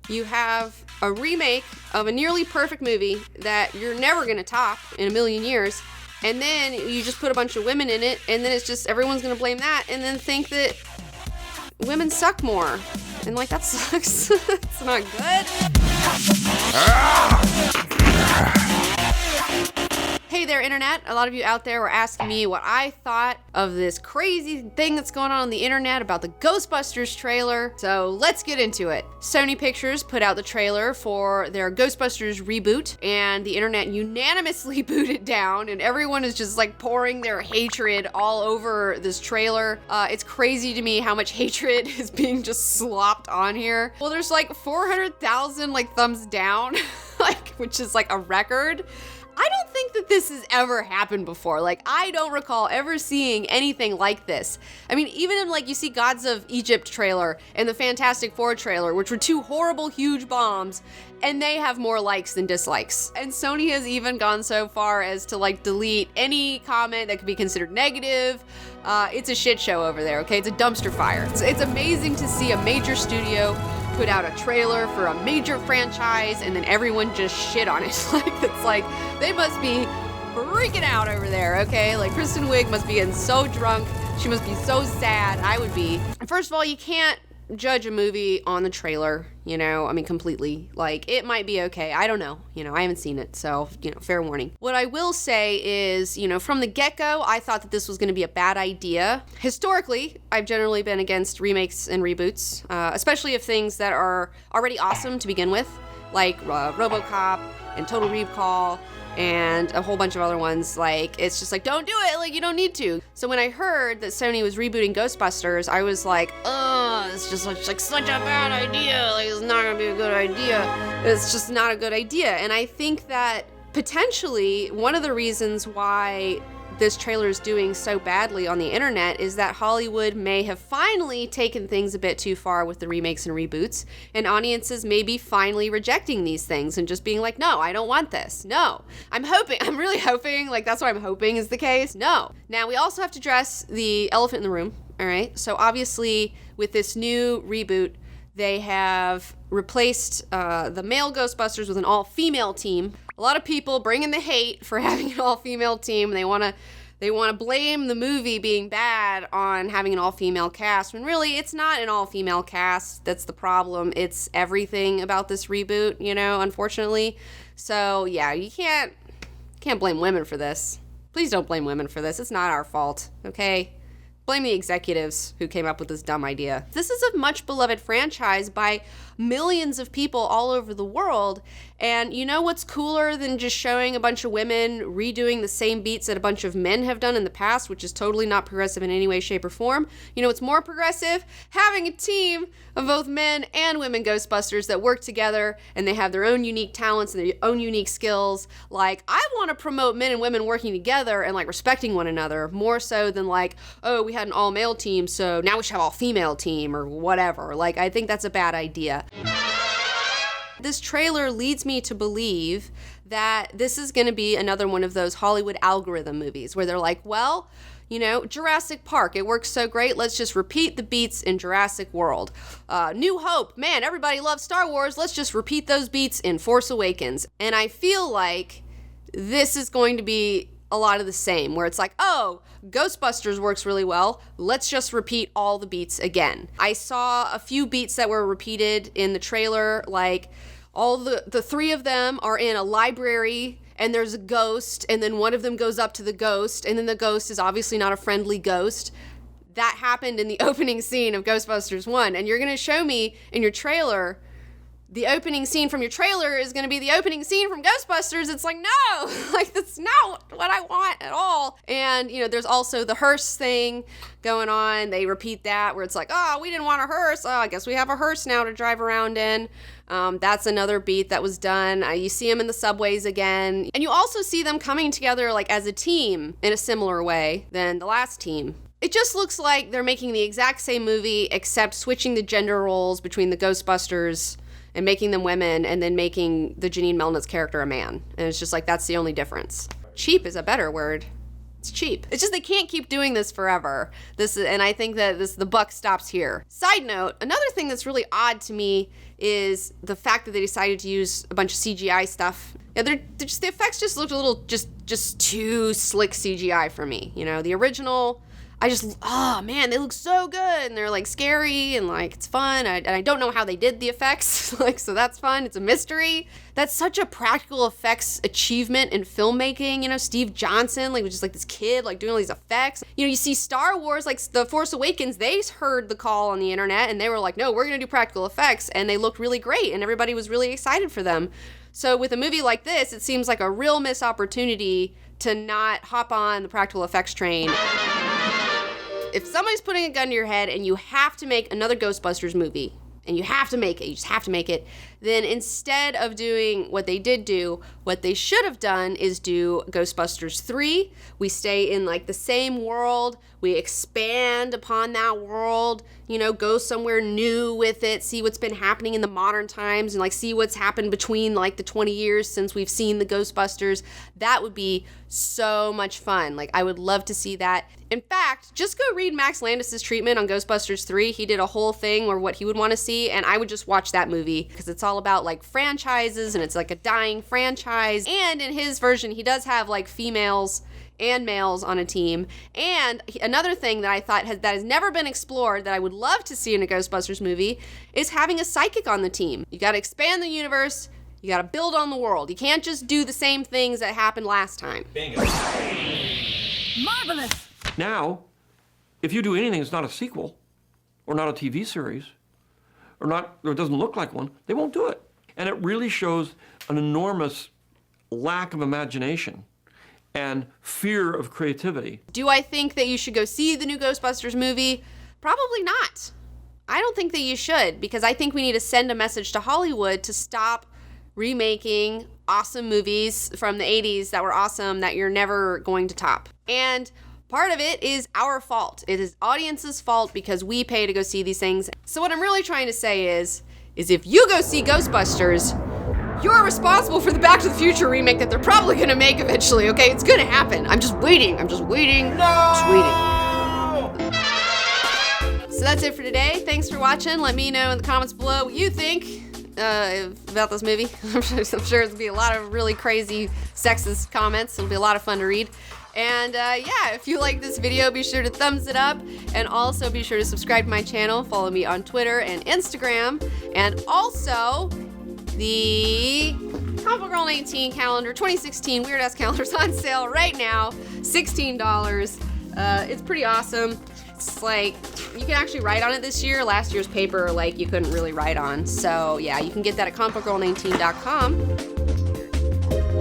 You have a remake of a nearly perfect movie that you're never going to top in a million years, and then you just put a bunch of women in it, and then it's just everyone's going to blame that and then think that women suck more. And like, that sucks. It's not good. Hey there, internet. A lot of you out there were asking me what I thought of this crazy thing that's going on the internet about the Ghostbusters trailer. So let's get into it. Sony Pictures put out the trailer for their Ghostbusters reboot, and the internet unanimously booted down, and everyone is just like pouring their hatred all over this trailer. It's crazy to me how much hatred is being just slopped on here. Well, there's like 400,000 like thumbs down, like, which is like a record. I don't think that this has ever happened before. Like, I don't recall ever seeing anything like this. I mean, even in, like, you see Gods of Egypt trailer and the Fantastic Four trailer, which were two horrible, huge bombs, and they have more likes than dislikes. And Sony has even gone so far as to, like, delete any comment that could be considered negative. It's a shit show over there, okay? It's a dumpster fire. It's amazing to see a major studio put out a trailer for a major franchise and then everyone just shit on it. Like, it's like, they must be freaking out over there, okay? Like, Kristen Wiig must be getting so drunk. She must be so sad. I would be. First of all, you can't judge a movie on the trailer, you know, I mean, completely. Like, it might be okay. I don't know. You know, I haven't seen it, so, you know, fair warning. What I will say is, you know, from the get-go, I thought that this was going to be a bad idea. Historically, I've generally been against remakes and reboots, especially of things that are already awesome to begin with, like RoboCop and Total Recall, and a whole bunch of other ones. Like, it's just like, don't do it, like, you don't need to. So when I heard that Sony was rebooting Ghostbusters, I was like, it's just like such a bad idea. Like, it's not gonna be a good idea. It's just not a good idea. And I think that potentially one of the reasons why this trailer is doing so badly on the internet is that Hollywood may have finally taken things a bit too far with the remakes and reboots, and audiences may be finally rejecting these things and just being like, no, I don't want this. No. I'm really hoping, like, that's what I'm hoping is the case. No. Now, we also have to address the elephant in the room, all right? So obviously, with this new reboot, they have replaced the male Ghostbusters with an all-female team. A lot of people bringing the hate for having an all-female team. They want to blame the movie being bad on having an all-female cast, when really it's not an all-female cast that's the problem. It's everything about this reboot, you know, unfortunately. So yeah, you can't blame women for this. Please don't blame women for this. It's not our fault, okay? Blame the executives who came up with this dumb idea. This is a much beloved franchise by millions of people all over the world. And you know what's cooler than just showing a bunch of women redoing the same beats that a bunch of men have done in the past, which is totally not progressive in any way, shape, or form? You know what's more progressive? Having a team of both men and women Ghostbusters that work together, and they have their own unique talents and their own unique skills. Like, I want to promote men and women working together and, like, respecting one another more so than, like, oh, we had an all-male team, so now we should have an all-female team or whatever. Like, I think that's a bad idea. This trailer leads me to believe that this is going to be another one of those Hollywood algorithm movies where they're like, well, you know, Jurassic Park, it works so great, let's just repeat the beats in Jurassic World. New Hope, man, everybody loves Star Wars, let's just repeat those beats in Force Awakens. And I feel like this is going to be a lot of the same, where it's like, oh, Ghostbusters works really well, let's just repeat all the beats again. I saw a few beats that were repeated in the trailer, like all the three of them are in a library and there's a ghost, and then one of them goes up to the ghost, and then the ghost is obviously not a friendly ghost. That happened in the opening scene of Ghostbusters 1, and you're gonna show me in your trailer the opening scene from your trailer is going to be the opening scene from Ghostbusters. It's like, no, like, that's not what I want at all. And, you know, there's also the hearse thing going on. They repeat that where it's like, oh, we didn't want a hearse. Oh, I guess we have a hearse now to drive around in. That's another beat that was done. You see them in the subways again. And you also see them coming together, like, as a team in a similar way than the last team. It just looks like they're making the exact same movie except switching the gender roles between the Ghostbusters and making them women, and then making the Janine Melnitz's character a man. And it's just like, that's the only difference. Cheap is a better word. It's cheap. It's just they can't keep doing this forever. And I think that the buck stops here. Side note, another thing that's really odd to me is the fact that they decided to use a bunch of CGI stuff. Yeah, the effects just looked a little just too slick CGI for me. You know, the original, oh man, they look so good, and they're like scary, and like it's fun. And I don't know how they did the effects, like, so that's fun. It's a mystery. That's such a practical effects achievement in filmmaking. You know, Steve Johnson, like, was just like this kid, like doing all these effects. You know, you see Star Wars, like The Force Awakens, they heard the call on the internet, and they were like, no, we're gonna do practical effects, and they looked really great, and everybody was really excited for them. So with a movie like this, it seems like a real missed opportunity to not hop on the practical effects train. If somebody's putting a gun to your head and you have to make another Ghostbusters movie, and you have to make it, you just have to make it, then instead of doing what they did do, what they should have done is do Ghostbusters 3. We stay in like the same world, we expand upon that world, you know, go somewhere new with it, see what's been happening in the modern times, and like see what's happened between like the 20 years since we've seen the Ghostbusters. That would be so much fun. Like, I would love to see that. In fact, just go read Max Landis' treatment on Ghostbusters 3. He did a whole thing or what he would want to see, and I would just watch that movie because it's all about like franchises, and it's like a dying franchise. And in his version, he does have like females and males on a team. And another thing that I thought that has never been explored that I would love to see in a Ghostbusters movie is having a psychic on the team. You got to expand the universe. You got to build on the world. You can't just do the same things that happened last time. Bingo. Marvelous! Now, if you do anything that's not a sequel, or not a TV series, or it doesn't look like one, they won't do it. And it really shows an enormous lack of imagination and fear of creativity. Do I think that you should go see the new Ghostbusters movie? Probably not. I don't think that you should, because I think we need to send a message to Hollywood to stop remaking awesome movies from the 80s that were awesome that you're never going to top. And part of it is our fault. It is audience's fault because we pay to go see these things. So what I'm really trying to say is if you go see Ghostbusters, you're responsible for the Back to the Future remake that they're probably gonna make eventually, okay? It's gonna happen. I'm just waiting. No! Just waiting. So that's it for today. Thanks for watching. Let me know in the comments below what you think about this movie. I'm sure there'll be a lot of really crazy sexist comments. It'll be a lot of fun to read. And yeah, if you like this video, be sure to thumbs it up, and also be sure to subscribe to my channel, follow me on Twitter and Instagram, and also the Comic Girl 19 calendar, 2016 Weird Ass calendar's on sale right now, $16. It's pretty awesome. It's like, you can actually write on it this year. Last year's paper, like, you couldn't really write on. So yeah, you can get that at comicgirl19.com.